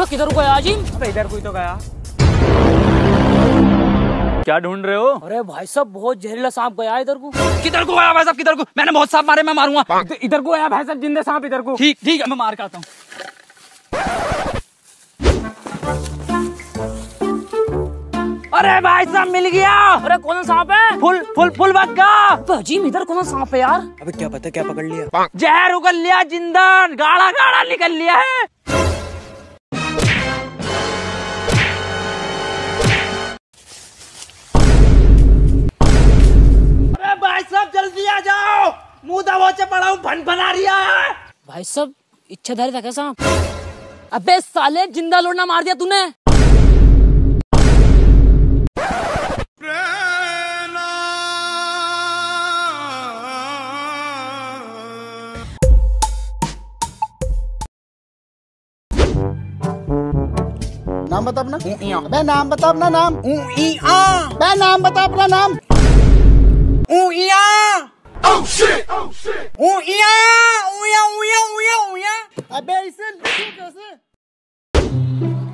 अबे किधर को गया आजिम? अबे इधर कोई तो गया। क्या ढूंढ रहे हो? अरे भाई साहब बहुत जहरीला सांप गया इधर को। किधर को गया भाई साहब, किधर को? मैंने बहुत सांप मारे, मैं मारूंगा। इधर को आया भाई साहब, जिंदा सांप इधर को। ठीक ठीक है, मैं मार के आता हूँ। अरे भाई साहब मिल गया। अरे कौन सा सांप है? फुल बग्गा। अजीम इधर कौन सा सांप है यार? अबे क्या पता क्या पकड़ लिया। जहर उगल लिया, जिंदा गाढ़ा गाढ़ा निकल लिया है। अरे भाई साहब जल्दी आ जाओ, मुंह दबोचे पड़ा हूँ, भन रहा है। भाई साहब इच्छाधारी था क्या सांप? अबे साले जिंदा लोड़ना मार दिया तूने। नाम बता अपना। बे नाम बता अपना नाम। बे नाम बता अपना नाम। अबे इसे लिखो कैसे?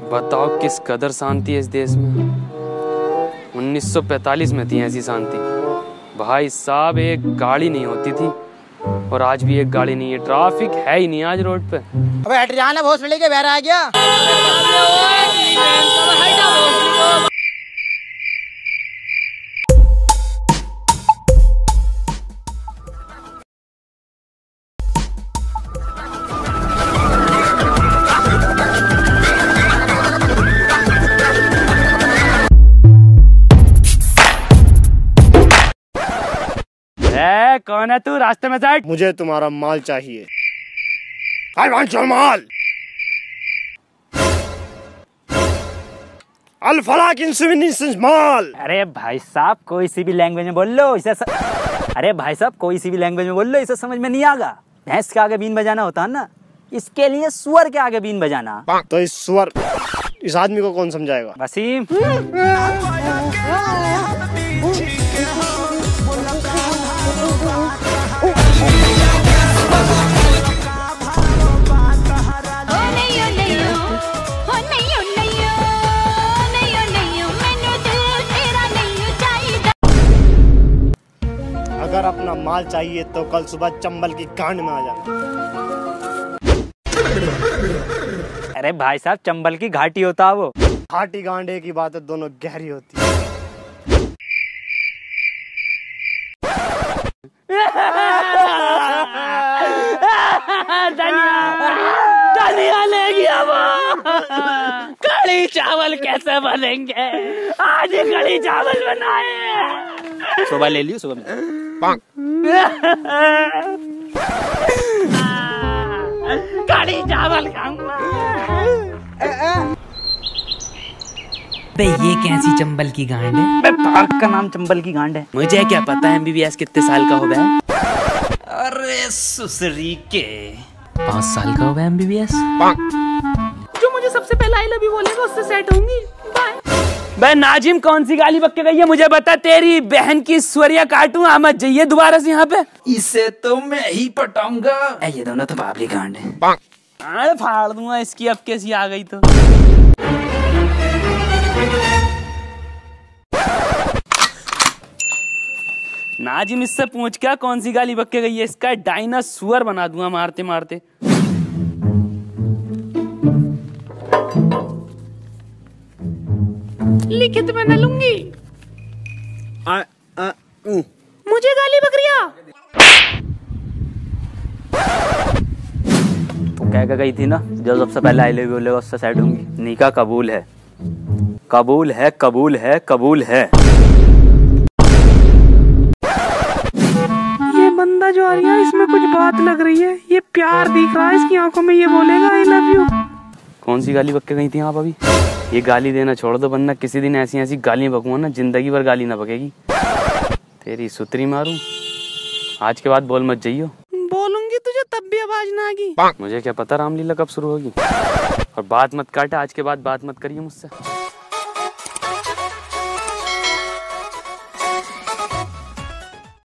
बताओ किस कदर शांति है इस देश में। 1945 में थी ऐसी शांति। भाई साहब एक गाड़ी नहीं होती थी और आज भी एक गाड़ी नहीं है। ट्रैफिक है ही नहीं आज रोड पे। अबे हट जाना, भोसड़ी के बहरा आ गया। कौन है तू? रास्ते में साइड। मुझे तुम्हारा माल चाहिए। I want your माल। अल-फलाक इंसिग्निफिकेंस माल। अरे भाई साहब कोई सी भी लैंग्वेज में बोल लो इसे अरे भाई साहब कोई सी भी लैंग्वेज में बोल लो, इसे समझ में नहीं आएगा। भैंस के आगे बीन बजाना होता है ना, इसके लिए सुअर के आगे बीन बजाना। तो इस सुअर इस आदमी को कौन समझाएगा? वसीम। अगर अपना माल चाहिए तो कल सुबह चंबल की गांड में आ जाना। अरे भाई साहब चंबल की घाटी होता है वो। घाटी गांड एक ही बात है, दोनों गहरी होती है। धनिया ले गया वो। कढ़ी चावल कैसे बनेंगे? आज कढ़ी चावल बनाए। सुबह ले लियो, सुबह में। कढ़ी चावल खाऊंगा। बे ये कैसी चंबल की गांड है? बे पार्क का नाम चंबल की गांड है। मुझे क्या पता MBBS कितने साल का होगा? अरे सुसरी के 5 साल का होगा MBBS। जो मुझे सबसे पहले आई लव यू बोलेगा उससे सेट होंगी। बाय। बे नाजिम कौन सी गाली बक के गई है मुझे बता। तेरी बहन की स्वरिया काटूं, आमद जाइए दोबारा से यहाँ पे। इसे तो मैं ही पटाऊंगा। ये दोनों तो बाबली गांड है। अरे फाड़ दूंगा इसकी, अब कैसी आ गई तो। नाजिम इससे पूछ क्या कौन सी गाली बक के गई है, इसका डायनासोर बना दूंगा मारते मारते। लिखित में न लूंगी। मुझे गाली बकरिया। तो कह के गई थी ना, जो सबसे पहले आई लव यू बोलेगा उससे सेट होंगी। निका कबूल है, कबूल है, कबूल है, कबूल है। ये बंदा जो आ रहा है इसमें कुछ बात लग रही है। ये प्यार दिख रहा है इसकी आंखों में। ये बोलेगा आई लव यू। कौन सी गाली बक के गई थी आप अभी? ये गाली देना छोड़ दो, वरना किसी दिन ऐसी ऐसी गालियां बकूंगा ना, जिंदगी भर गाली ना बकेगी। तेरी सुतरी मारूं। आज के बाद बोल मत जाइयो। बोलूंगी तुझे तब भी आवाज ना आएगी। मुझे क्या पता रामलीला कब शुरू होगी। और बात मत काटा, आज के बाद बात मत करिए मुझसे।